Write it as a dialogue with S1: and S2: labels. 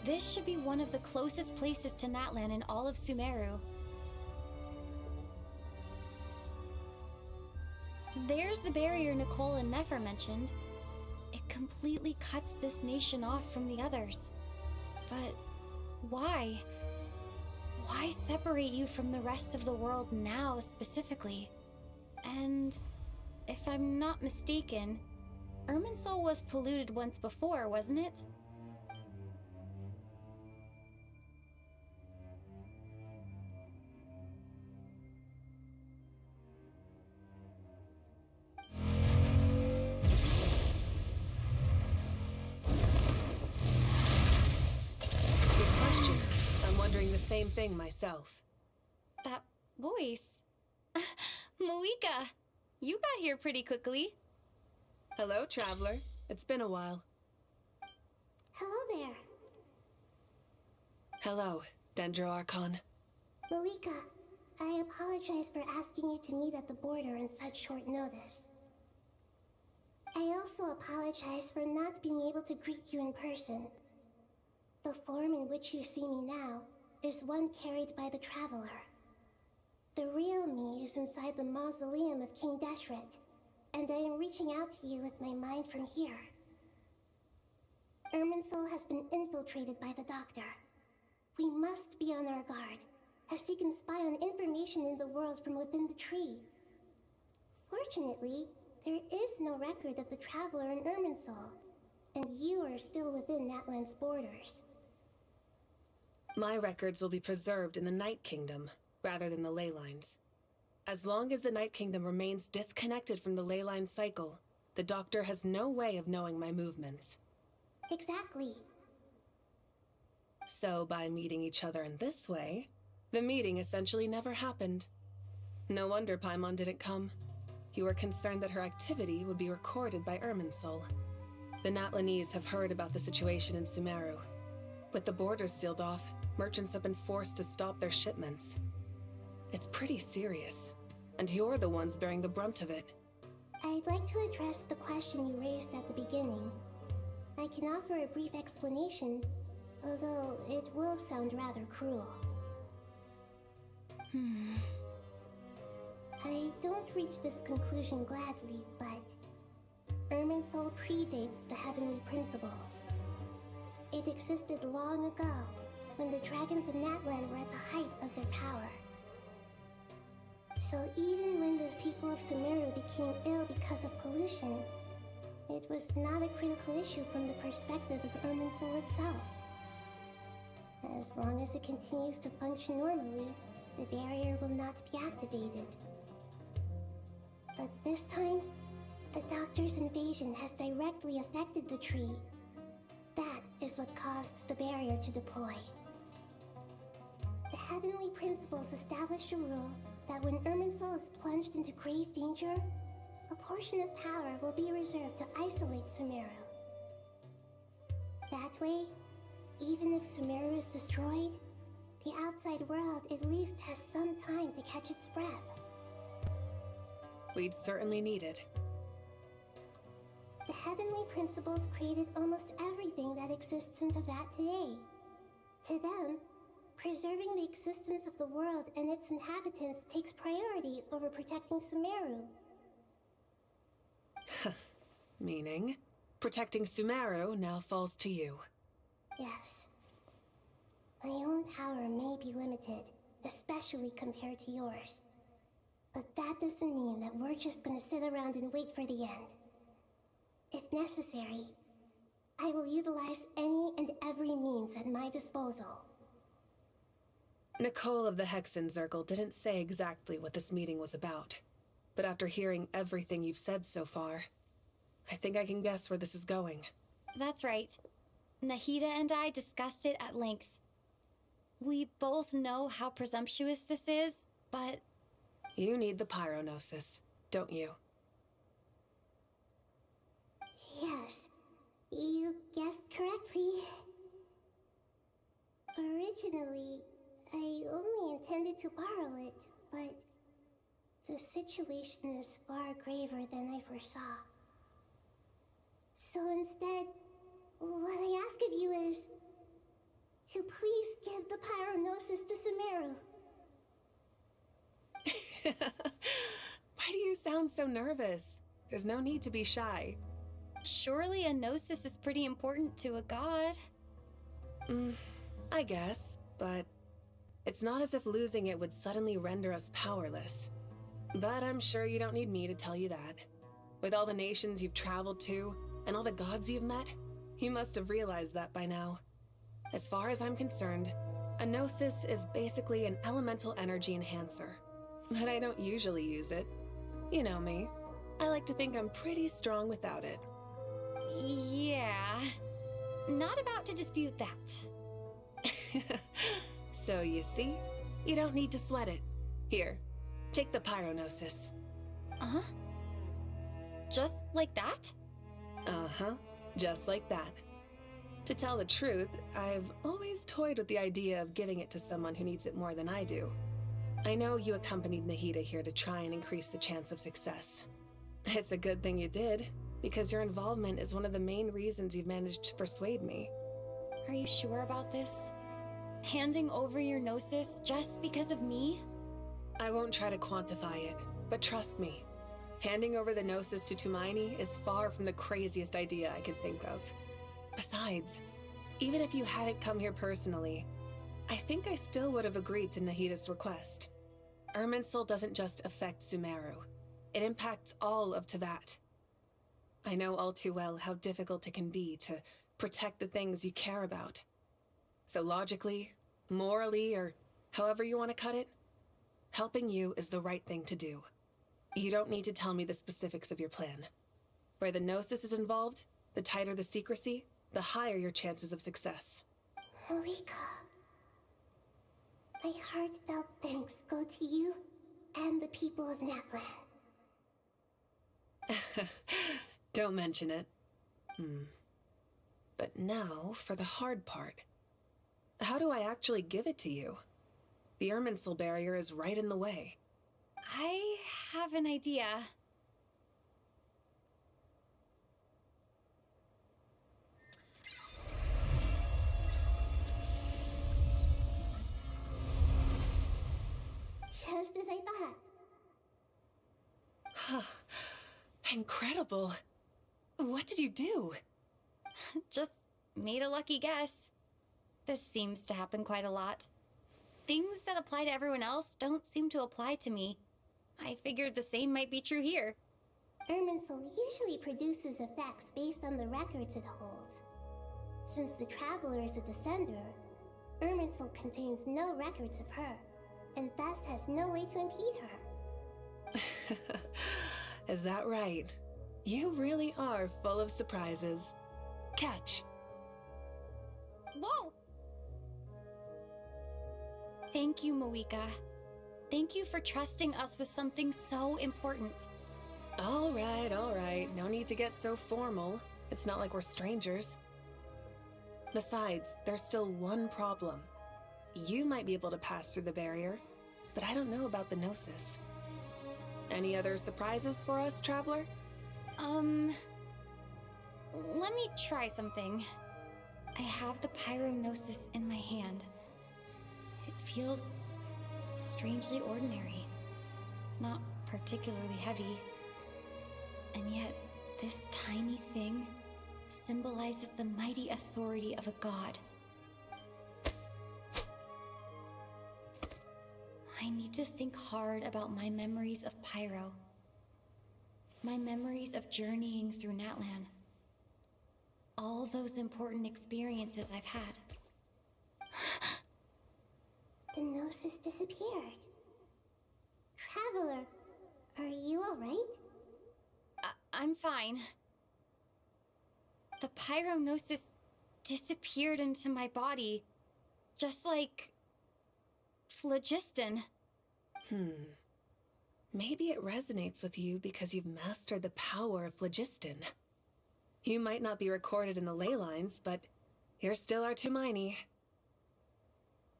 S1: This should be one of the closest places to Natlan in all of Sumeru. There's the barrier Nicole and Nefer mentioned. It completely cuts this nation off from the others. But why? Why separate you from the rest of the world now, specifically? And if I'm not mistaken, Irminsul was polluted once before, wasn't it?
S2: Good question. I'm wondering the same thing myself.
S1: That voice. Mavuika, you got here pretty quickly.
S2: Hello, traveler. It's been a while.
S3: Hello there.
S2: Hello, Dendro Archon.
S3: Mavuika, I apologize for asking you to meet at the border on such short notice. I also apologize for not being able to greet you in person. The form in which you see me now is one carried by the Traveler. The real me is inside the mausoleum of King Deshret, and I am reaching out to you with my mind from here. Irminsul has been infiltrated by the Doctor. We must be on our guard, as he can spy on information in the world from within the tree. Fortunately, there is no record of the Traveler in Irminsul, and you are still within Natlan's borders.
S2: My records will be preserved in the Night Kingdom, rather than the ley lines. As long as the Night Kingdom remains disconnected from the ley line cycle, the Doctor has no way of knowing my movements.
S3: Exactly.
S2: So by meeting each other in this way, the meeting essentially never happened. No wonder Paimon didn't come. You were concerned that her activity would be recorded by Irminsul. The Natlanese have heard about the situation in Sumeru. With the borders sealed off, merchants have been forced to stop their shipments. It's pretty serious, and you're the ones bearing the brunt of it.
S3: I'd like to address the question you raised at the beginning. I can offer a brief explanation, although it will sound rather cruel. I don't reach this conclusion gladly, but Irminsul predates the Heavenly Principles. It existed long ago, when the dragons of Natlan were at the height of their power. So even when the people of Sumeru became ill because of pollution, it was not a critical issue from the perspective of Irminsul itself. As long as it continues to function normally, the barrier will not be activated. But this time, the Doctor's invasion has directly affected the tree. That is what caused the barrier to deploy. The Heavenly Principles established a rule that when Irminsul is plunged into grave danger, a portion of power will be reserved to isolate Sumeru. That way, even if Sumeru is destroyed, the outside world at least has some time to catch its breath.
S2: We'd certainly need it.
S3: The Heavenly Principles created almost everything that exists in Teyvat today. To them, preserving the existence of the world and its inhabitants takes priority over protecting Sumeru.
S2: Meaning, protecting Sumeru now falls to you.
S3: Yes. My own power may be limited, especially compared to yours. But that doesn't mean that we're just gonna sit around and wait for the end. If necessary, I will utilize any and every means at my disposal.
S2: Nicole of the Hexen Circle didn't say exactly what this meeting was about. But after hearing everything you've said so far, I think I can guess where this is going.
S1: That's right. Nahida and I discussed it at length. We both know how presumptuous this is, but...
S2: You need the Pyro Gnosis, don't you?
S3: Yes, you guessed correctly. Originally, I only intended to borrow it, but the situation is far graver than I foresaw. So instead, what I ask of you is, the Pyro Gnosis to Sumeru.
S2: Why do you sound so nervous? There's no need to be shy.
S1: Surely a gnosis is pretty important to a god.
S2: I guess, but it's not as if losing it would suddenly render us powerless. But I'm sure you don't need me to tell you that. With all the nations you've traveled to, and all the gods you've met, you must have realized that by now. As far as I'm concerned, a gnosis is basically an elemental energy enhancer. But I don't usually use it. You know me. I like to think I'm pretty strong without it.
S1: Yeah. Not about to dispute that.
S2: So you see, you don't need to sweat it. Here, take the Pyro Gnosis.
S1: Uh-huh. Just like that?
S2: Uh-huh, just like that. To tell the truth, I've always toyed with the idea of giving it to someone who needs it more than I do. I know you accompanied Nahida here to try and increase the chance of success. It's a good thing you did, because your involvement is one of the main reasons you've managed to persuade me.
S1: Are you sure about this? Handing over your gnosis just because of me?
S2: I won't try to quantify it, but trust me, handing over the Gnosis to Tumaini is far from the craziest idea I could think of. Besides, even if you hadn't come here personally, I think I still would have agreed to Nahida's request. Irminsul doesn't just affect Sumeru. It impacts all of Teyvat. I know all too well how difficult it can be to protect the things you care about. So logically, morally, or however you want to cut it, helping you is the right thing to do. You don't need to tell me the specifics of your plan. Where the Gnosis is involved, the tighter the secrecy, the higher your chances of success.
S3: Mavuika. My heartfelt thanks go to you and the people of Naplan.
S2: Don't mention it. But now for the hard part. How do I actually give it to you? The Irminsul barrier is right in the way.
S1: I have an idea.
S3: Just as I thought.
S2: Incredible. What did you do?
S1: Just made a lucky guess. This seems to happen quite a lot. Things that apply to everyone else don't seem to apply to me. I figured the same might be true here.
S3: Irminsul usually produces effects based on the records it holds. Since the Traveler is a descender, Irminsul contains no records of her, and thus has no way to impede her.
S2: Is that right? You really are full of surprises. Catch.
S1: Whoa! Thank you, Mavuika. Thank you for trusting us with something so important.
S2: All right. No need to get so formal. It's not like we're strangers. Besides, there's still one problem. You might be able to pass through the barrier, but I don't know about the Gnosis. Any other surprises for us, Traveler?
S1: Let me try something. I have the Pyro Gnosis in my hand. It feels strangely ordinary, not particularly heavy. And yet, this tiny thing symbolizes the mighty authority of a god. I need to think hard about my memories of Pyro. My memories of journeying through Natlan. All those important experiences I've had.
S3: The Gnosis disappeared. Traveler, are you alright?
S1: I'm fine. The Pyro Gnosis disappeared into my body, just like phlogiston.
S2: Maybe it resonates with you because you've mastered the power of phlogiston. You might not be recorded in the ley lines, but you're still our Tumaini,